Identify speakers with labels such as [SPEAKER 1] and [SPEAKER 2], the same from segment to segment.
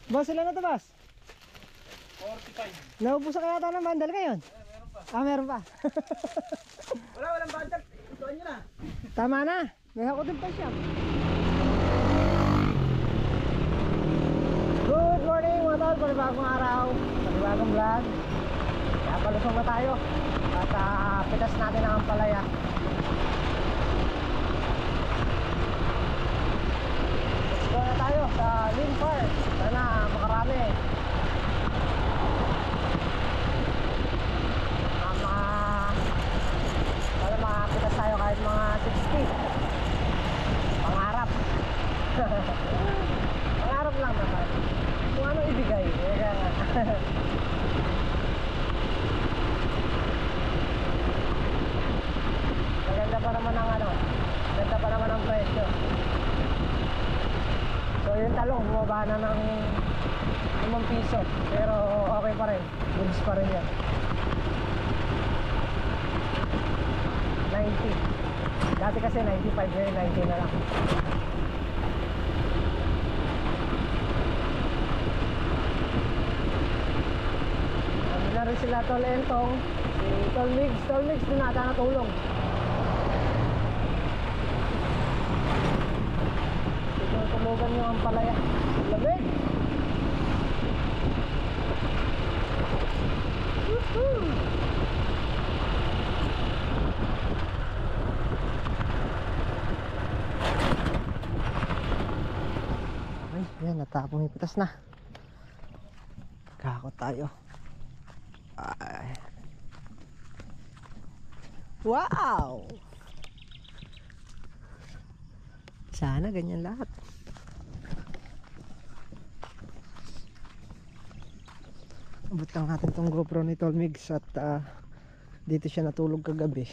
[SPEAKER 1] Boss, sila na to, boss?
[SPEAKER 2] 45.
[SPEAKER 1] Naubusan kaya ata ng bandal ngayon?
[SPEAKER 2] Meron pa.
[SPEAKER 1] Ah, meron pa.
[SPEAKER 2] Walang budget. Ituan nyo na.
[SPEAKER 1] Tama na. May ako din pa siya. Good morning mga tol. Panibagong araw. Panibagong vlog. Kaya palusong na tayo. At pitas natin ang ampalaya. Let's go na tayo sa Lynn Park. Sana makarami. Para makapitas tayo kahit mga 60. Pangarap. Pangarap lang naman. Kung ano ibigay. Kaya nga. Maganda pa naman ang ano. Maganda pa naman ang presyo. So yung talong bumaba na ng 5 piso. Pero okay pa rin. Goods pa rin yan. 90. Dati kasi 95, ngayon 90 na lang. Ano na rin sila Tol Entong, si Tol Mix din nata natulong. Ito tumugan nyo ang palaya. Lamig! Woohoo! Yan, natapong yung pitas na. Kakot tayo. Ay. Wow! Sana ganyan lahat. Abot lang natin tong GoPro ni Tol Migs at dito siya natulog kagabi.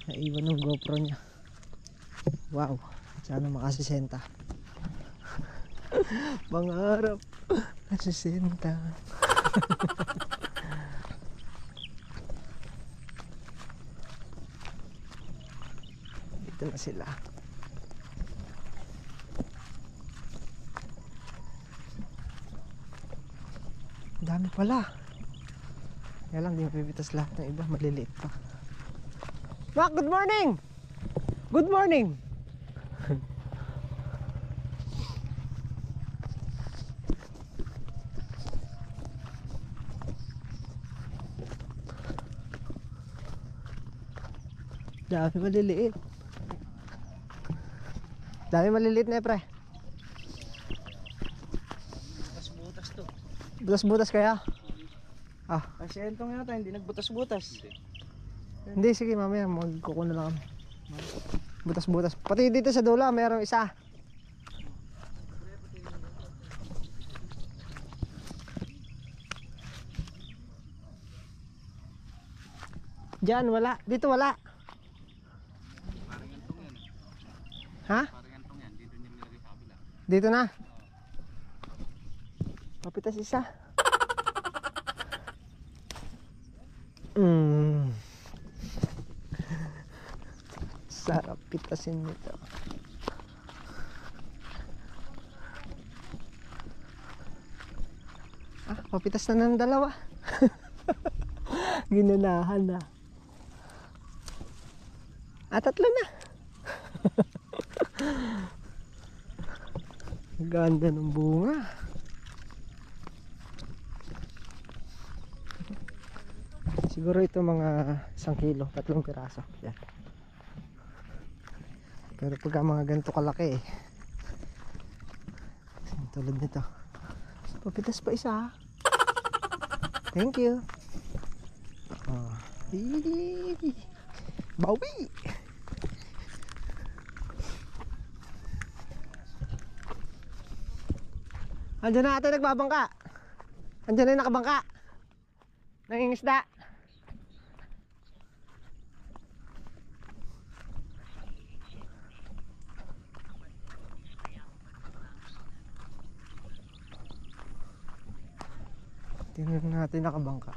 [SPEAKER 1] Naiwan ng GoPro niya. Wow! Sana makasisenta. Mangarap nasisenta. Dito na sila. Dami pala. Kaya lang di mapipitas lahat ng iba. Maliliit pa. Mac, good morning! Good morning! Dami maliliit. Dami maliliit na pre.
[SPEAKER 2] Butas-butas to.
[SPEAKER 1] Butas-butas kaya? Ah.
[SPEAKER 2] Kasi entong yata hindi nagbutas-butas.
[SPEAKER 1] Hindi, sige mamaya magkukuno lang kami. Butas-butas. Pati dito sa dulo mayroong isa. Diyan wala. Dito wala.
[SPEAKER 2] Parang entong yan.
[SPEAKER 1] Ha?
[SPEAKER 2] Parang entong yan. Dito niya nilagay sa kabila.
[SPEAKER 1] Dito na. Papitas isa. Sarap pitasin nito. Ah, papitas na ng dalawa. Ginanahan na. Tatlo na. Ganda ng bunga. Siguro ito mga 1 kilo, 3 piraso. Yan. Pero pagka mga ganito kalaki tulad nito. Papitas pa isa. Thank you. Bawi. Andiyan na ate nagbabangka. Andiyan na yung nakabangka. Nangingisda. Tingnan natin nakabangka.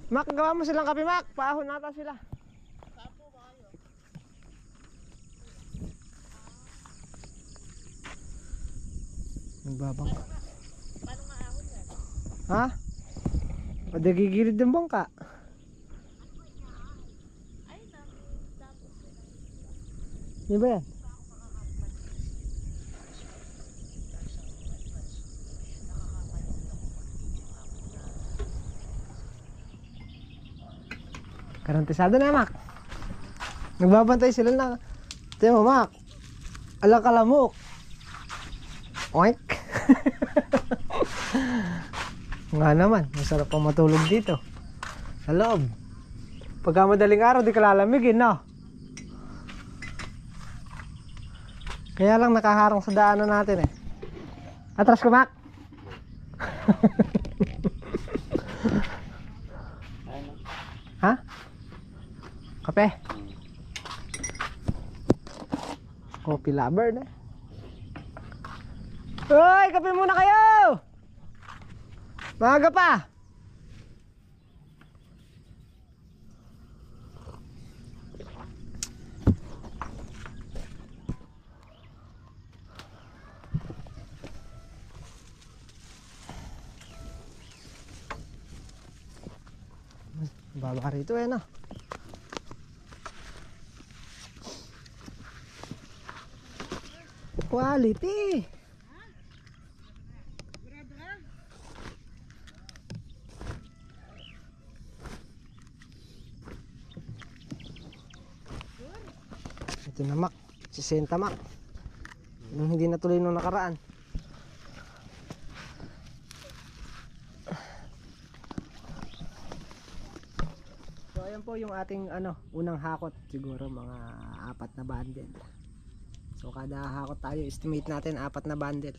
[SPEAKER 1] Mac, gawa mo silang kape, Mac. Paahon nata sila. Nagbabang. Ha? Padagigilid ng bangka. Di ba yan? Karantisado na, Mac. Nagbabantay sila na. Tiyo mo, Mac. Alang kalamok. Oink. Nga naman, masarap pang matulog dito sa loob. Pagka madaling araw, di ka lalamigin, no? Kaya lang nakaharang sa daanan natin eh. Atras ko, Mac. Ha? Kape? Coffee lover na. Hoy, kape muna kayo! Maaga pa! Baba rito eh, no? Quality! Ito na, Mac. 60, Mac. Nung hindi natuloy nung nakaraan. So ayan po yung ating unang hakot. Siguro mga 4 na bundle. So kada hakot tayo, estimate natin 4 na bundle.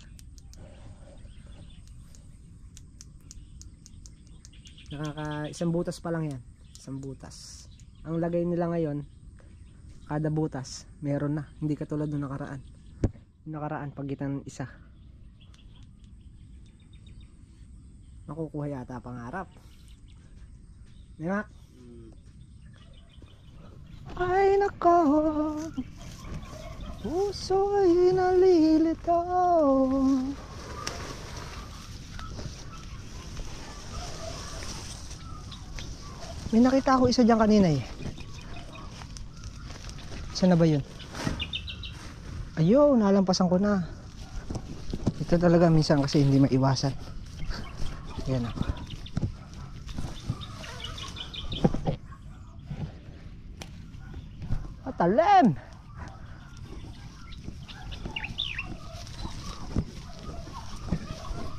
[SPEAKER 1] Isang butas pa lang yan. Isang butas. Ang lagay nila ngayon, kada butas meron na, hindi katulad nung nakaraan. Nakaraan pagitan isa. Makukuha yata pangarap. Diba? Ay nako, puso'y nalilito. May nakita ako isa dyan kanina eh. Saan na ba yun? Ayun, nalampasan ko na. Ito talaga minsan kasi hindi maiwasan. Ayan ako. Talim!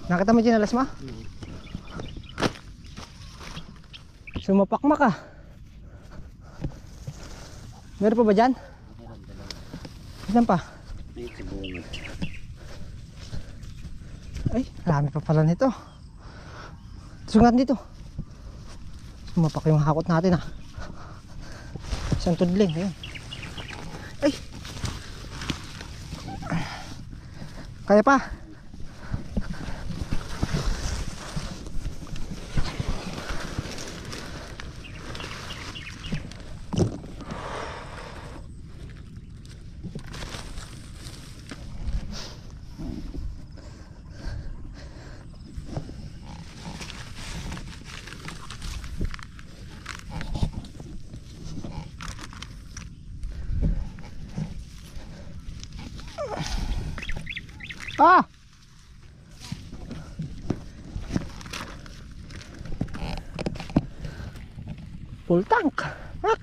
[SPEAKER 1] Nakita mo yung chinalas mo? Sumapakmak ah. Meron pa ba dyan? Ilan pa? Ay, marami pa pala nito. Sungat dito. Sumapak yung hakot natin ah. Isang tudling, ayun. Ay! Kaya pa? Ah! Full tank. Ah!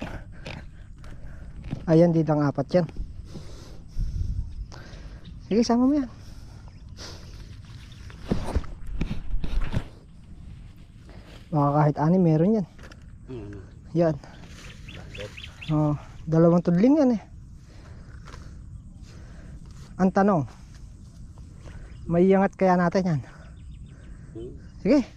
[SPEAKER 1] Ayan, dito ang 4 yan. Sige, sama mo yan. Baka kahit 6 meron yan. Yan. Oh, 2 tudling yan eh. Ang tanong, may iangat kaya natin yan? Sige.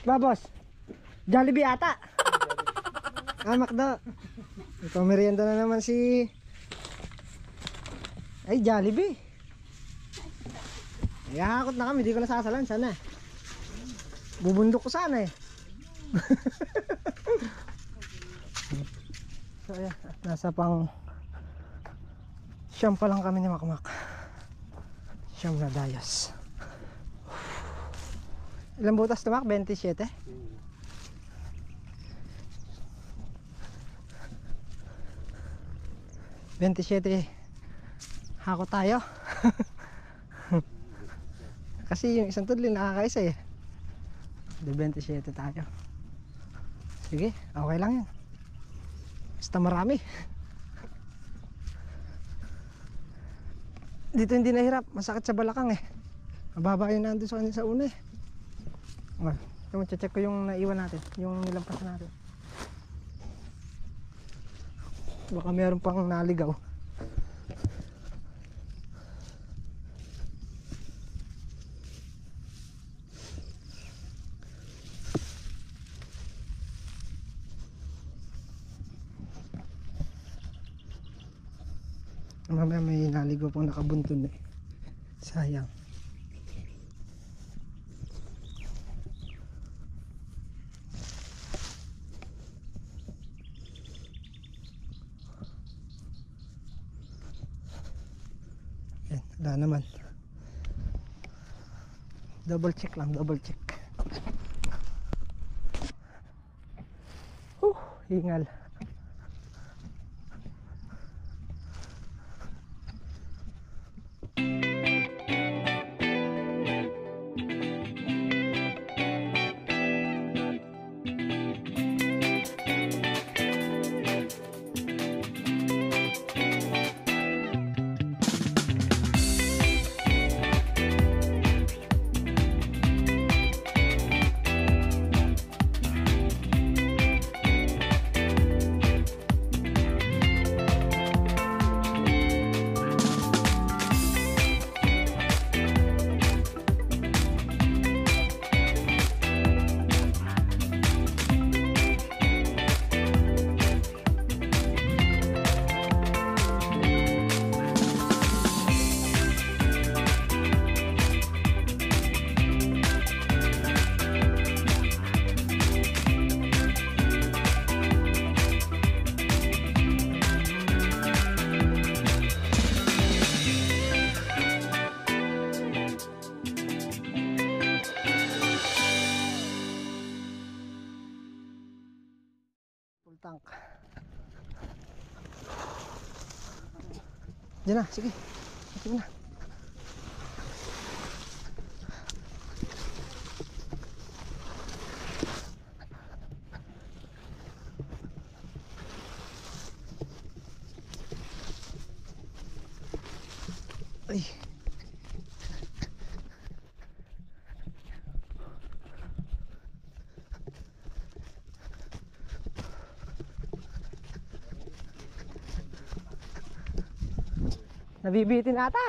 [SPEAKER 1] Ba, boss? Jollibee ata. McDo. Ito merienda na naman si... Ay, Jollibee. Ay, hakot na kami. Di ko nasasalan. Sana. Bubundok ko sana eh. So, ayan. Nasa pang... Siyam pa lang kami ni Makmak. Siyam na dayas. Ilang butas tumak? 27? 27 hako tayo. Kasi yung isang tudlin nakakaisa eh. 27 tayo. Sige, okay lang yan. Basta marami. Dito hindi nahirap, masakit sa balakang eh. Mababa yun nandun sa kanila sa una eh. Check ko yung naiwan natin, yung nilampasan natin. Baka meron pang naligaw. Mamaya may naligaw pang nakabuntun eh. Sayang. Wala naman. Double check lang, double check. Hingal. Tank. Diyan na, sige. Sige na. Ay. Nabibitin ata.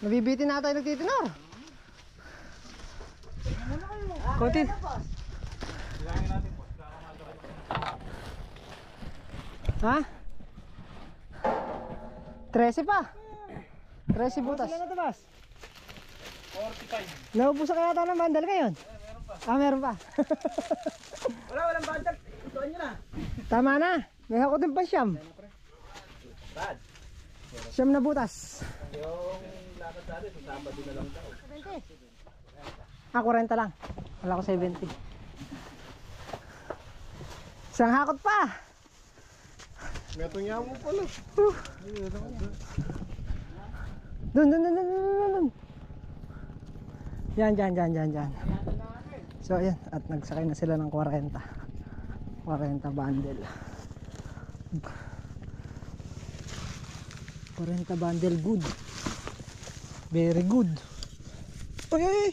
[SPEAKER 1] Nabibitin ata yung nagtitinor. Kontin. Ha? 13 pa. 13 butas. Sila na tabas. 45. Naubusan kaya ata ng bandal ngayon? Meron pa.
[SPEAKER 2] Walang bandal. Ituan nyo na.
[SPEAKER 1] Tama na. May hako din pa siyam.
[SPEAKER 2] Bad.
[SPEAKER 1] Siyam na butas.
[SPEAKER 2] Yung lakad dati, sasama din na lang daw.
[SPEAKER 1] 40 lang. Wala ko 70. Isang hakot pa.
[SPEAKER 2] Metong yaw mo pala.
[SPEAKER 1] Dun. Yan. So ayan, at nagsakay na sila ng 40 bundle. 40 bundle, good. Very good. Uy.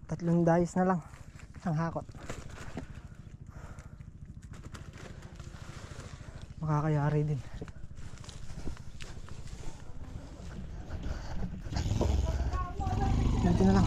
[SPEAKER 1] Tatlong dayis na lang. Isang hakot. nakakayari din. Ganti na lang.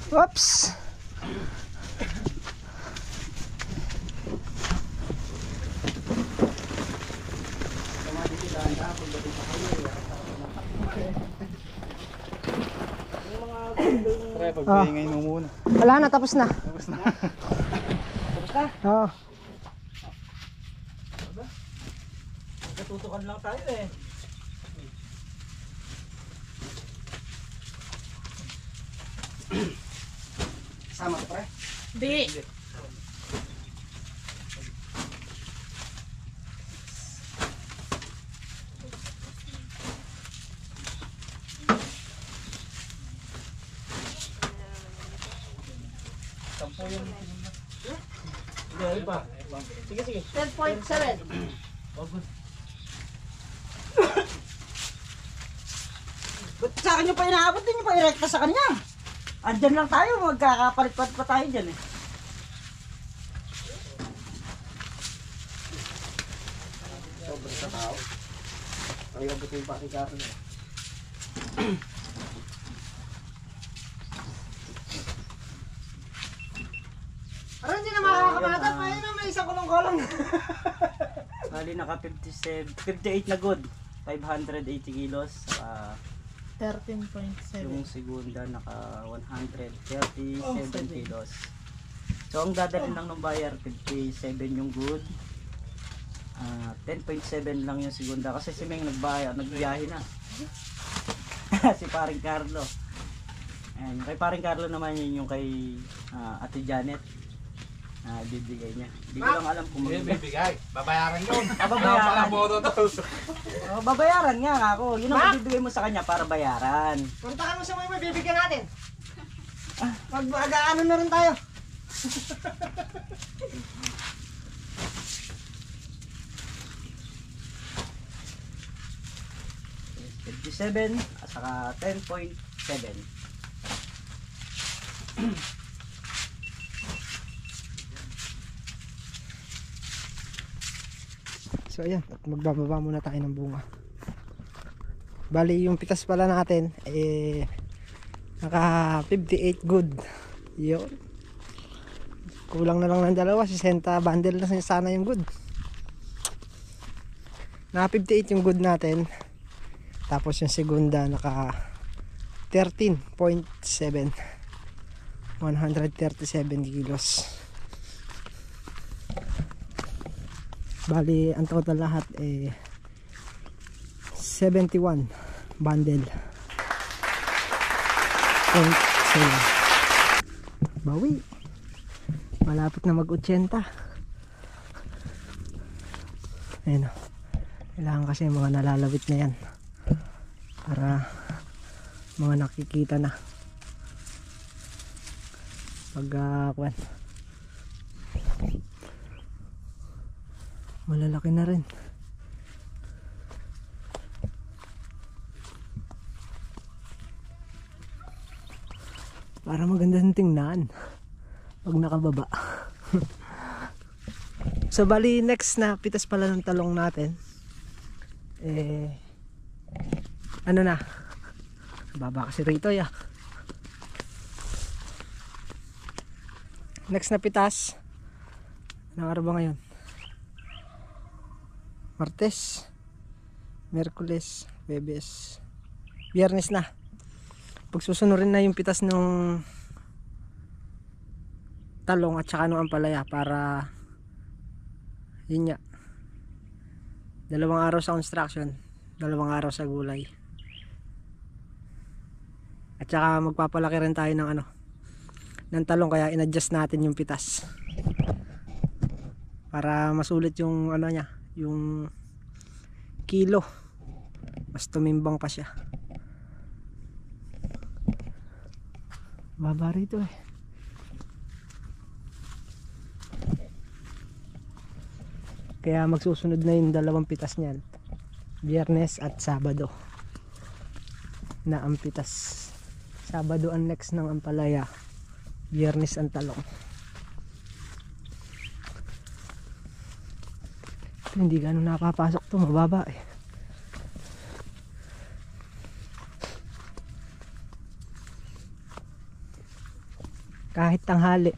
[SPEAKER 1] Oops!
[SPEAKER 2] Pre, pagpahingay mo muna.
[SPEAKER 1] Wala na, tapos na.
[SPEAKER 2] Tapos na.
[SPEAKER 3] Tapos na?
[SPEAKER 1] Oo.
[SPEAKER 3] Natutukan lang tayo eh.
[SPEAKER 2] Sama ka pre?
[SPEAKER 4] Di.
[SPEAKER 3] Sampo yung... Hindi, pa. Sige, sige.
[SPEAKER 4] 10.7.
[SPEAKER 3] Ba't sa akin nyo pa inaabot din nyo pa irekta sa kanya? Andyan lang tayo, magkakapalit-palit pa tayo dyan eh.
[SPEAKER 2] Sobrang sa tao. Ay, abot yung pakikaran eh.
[SPEAKER 3] Parang hindi na makakamatap. Ayun na, may isang kulong-kulong.
[SPEAKER 5] Bali naka 57, 58 na good. 580 kilos. Yung
[SPEAKER 4] 13.7.
[SPEAKER 5] segunda naka 137 kilos. So ang dadalhin lang ng buyer 57 yung good. 10.7 lang yung segunda kasi si Meng nagbiyahe na. Si paring Carlo. Ayan, kay paring Carlo naman yun yung kay Ate Janet. Bibigay niya. Hindi ko lang alam kung
[SPEAKER 2] Bibigay. Babayaran yun.
[SPEAKER 5] babayaran. Babayaran nga ako. Yun ang bibigay mo sa kanya para bayaran.
[SPEAKER 3] Puntahan mo sa mga bibigyan natin. Mag-ano na rin tayo.
[SPEAKER 5] $57 at saka 10.7.
[SPEAKER 1] So ayan, at magbababa muna tayo ng bunga. Bali yung pitas pala natin naka 58 good. Yun. Kulang na lang ng dalawa, 60 bundle na sana yung good. Naka 58 yung good natin. Tapos yung segunda naka 13.7, 137 kilos. Bali ang total lahat 71 bundle. 0.7. Bawi. Malapit na mag-80. Ayun o. Kailangan kasi mga nalalawit na yan para mga nakikita na pag malalaki na rin. Para maganda ng tingnan pag nakababa. So bali next na pitas pala ng talong natin ano na, baba kasi rito ya. Next na pitas, anong araw ba ngayon? Martes, Merkules, Huwebes, Biyernes na. Pagsusunurin na yung pitas ng talong at saka ng ampalaya para yun nga, 2 araw sa construction, 2 araw sa gulay. At saka magpapalaki rin tayo ng ng talong, kaya in-adjust natin yung pitas para masulit yung niya, yung kilo, mas tumimbang pa siya. Baba rito eh. Kaya magsusunod na yung dalawang pitas niyan, Biyernes at Sabado na ang pitas. Sabado ang next ng ampalaya, Biyernes ang talong. Ito, hindi gano'n napapasok to, mababa eh. Kahit tanghali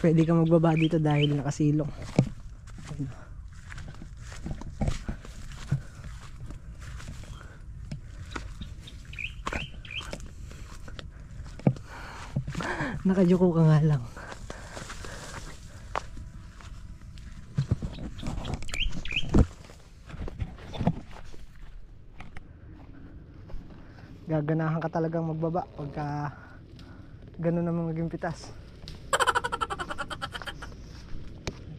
[SPEAKER 1] pwede kang magbaba dito dahil nakasilong. Nakayuko ka nga lang. Gaganahan ka talagang magbaba pagka ganun naman maging pitas.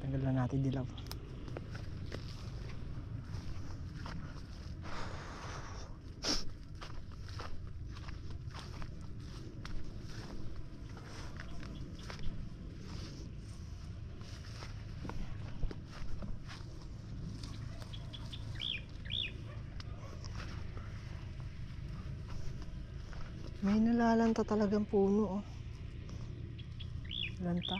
[SPEAKER 1] Tanggal na natin dilaw. May nalalanta talagang puno oh. Lanta.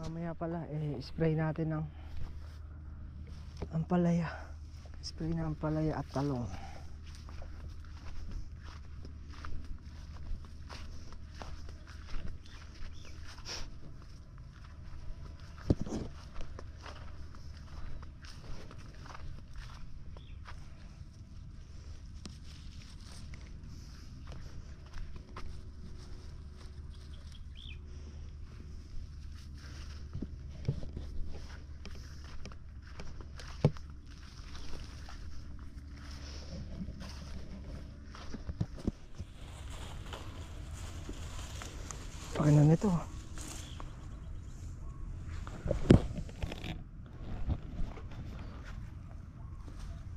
[SPEAKER 1] Mamaya pala spray natin ng ampalaya. Spray na ampalaya at talong. Ano nito?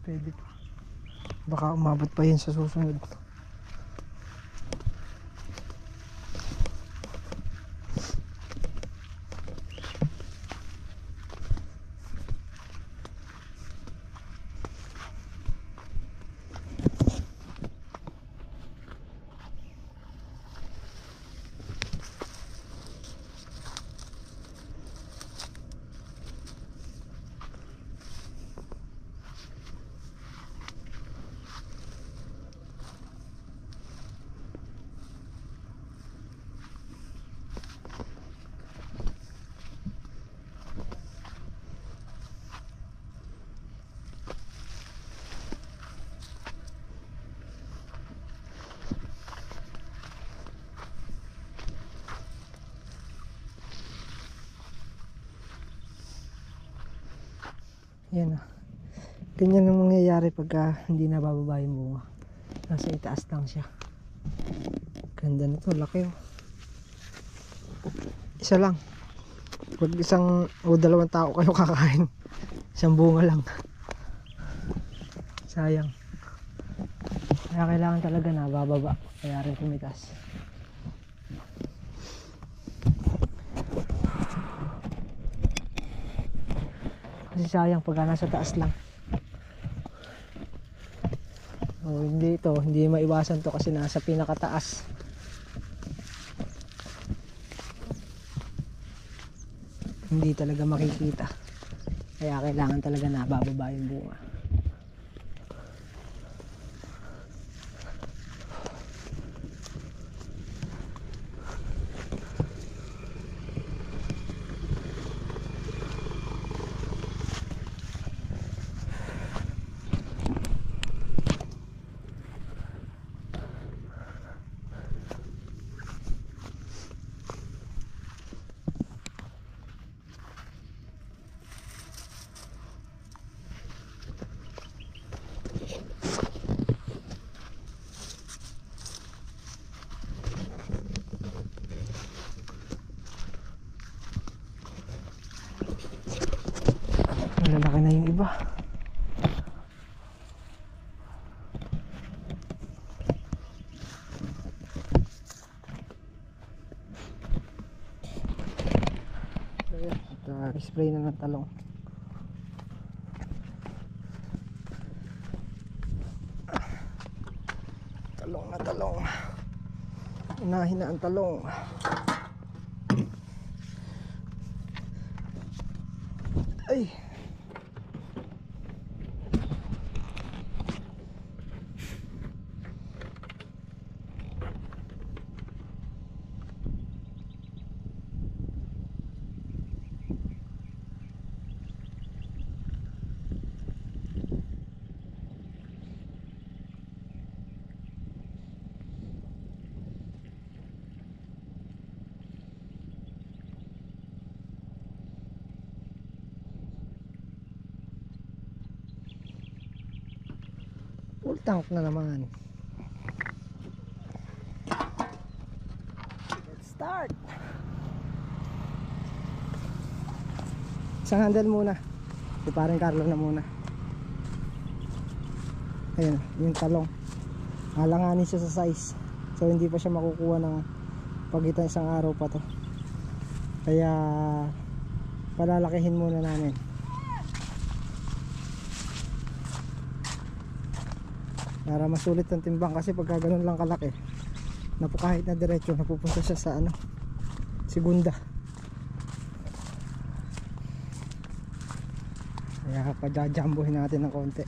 [SPEAKER 1] Pwede pa. Baka umabot pa yun sa susunod. Yan ah. Ganyan ang mangyayari pagka hindi nabababa yung bunga. Nasa itaas lang siya. Ganda nito, laki oh. Isa lang. Pag isang o dalawang tao kayo kakain, isang bunga lang. Sayang. Kaya kailangan talaga nabababa. Kaya rin tumitas. Kasi sayang pagka nasa taas lang. Oh, hindi ito, hindi maiwasan to kasi nasa pinakataas. Hindi talaga makikita. Kaya kailangan talaga nabababa yung bunga. malalaki na yung iba. Spray na ng talong. Talong na talong. Unahin na ang talong. Ay. Full tank na naman. Let's start. Isang handle muna. Si parang Carlo na muna. Ayun, yung talong. Alanganin siya sa size. So hindi pa siya makukuha ng pagitan isang araw pa to. Kaya palalakihin muna namin. Para masulit ang timbang, kasi pagka ganun lang kalaki, kahit na diretso napupunta siya sa segunda. Kaya pa-jumbohin natin ng konti.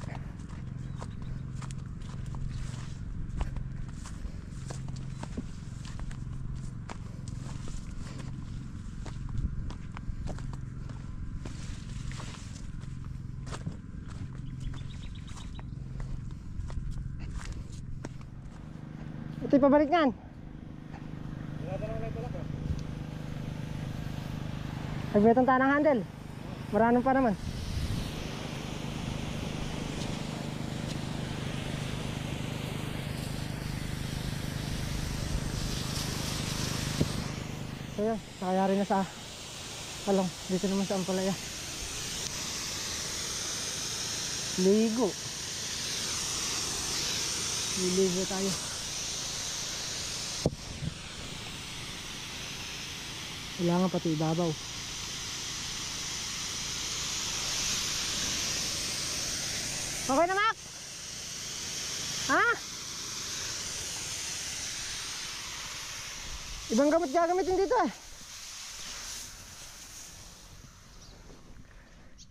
[SPEAKER 1] Ito'y pabalik nyan. Nagbetan tayo ng handle. Maranong pa naman. So yun, nakayari na sa talong. Dito naman sa ampalaya. Ligo. Liligo tayo. Kailangan pati ibabaw. Okay na, Mac? Ha? Ibang gamot gagamitin dito eh.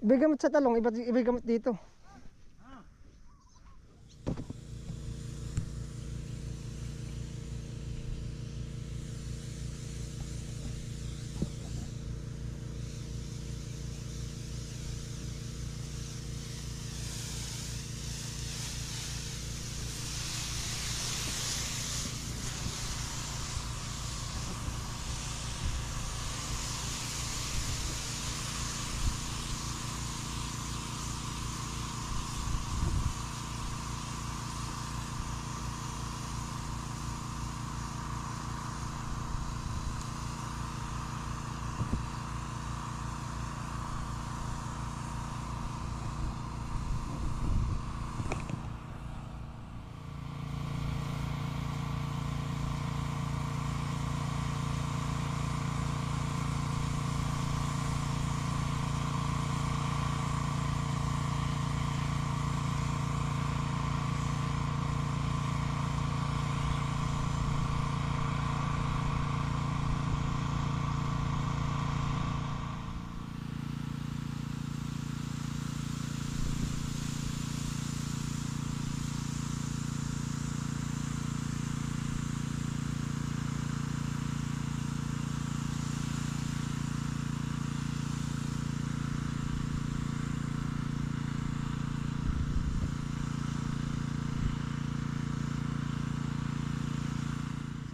[SPEAKER 1] Ibang gamot sa talong, ibang gamot dito.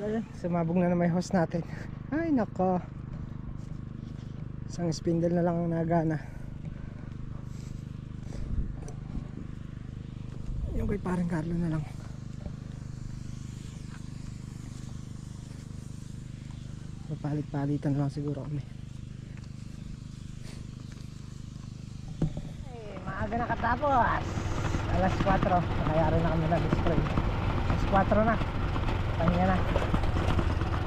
[SPEAKER 1] Ayan, sumabog na may hose natin. Ay nako, isang spindle na lang ang nagana. Yung kay parang Carlo na lang. Papalit-palitan lang siguro kami. umaga nakatapos. Alas 4. Nakayari na kami nag-spray. Alas 4 na. Pahinga na.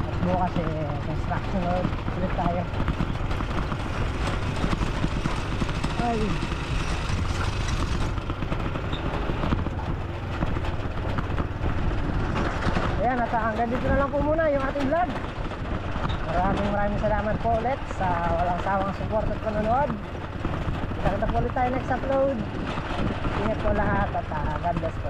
[SPEAKER 1] At bukas construction ulit tayo. Ay. Ayan, at hanggang dito na lang po muna yung ating vlog. Maraming salamat po ulit sa walang sawang support at panonood. Kita po ulit tayo next upload. Ingat po lahat at God bless po.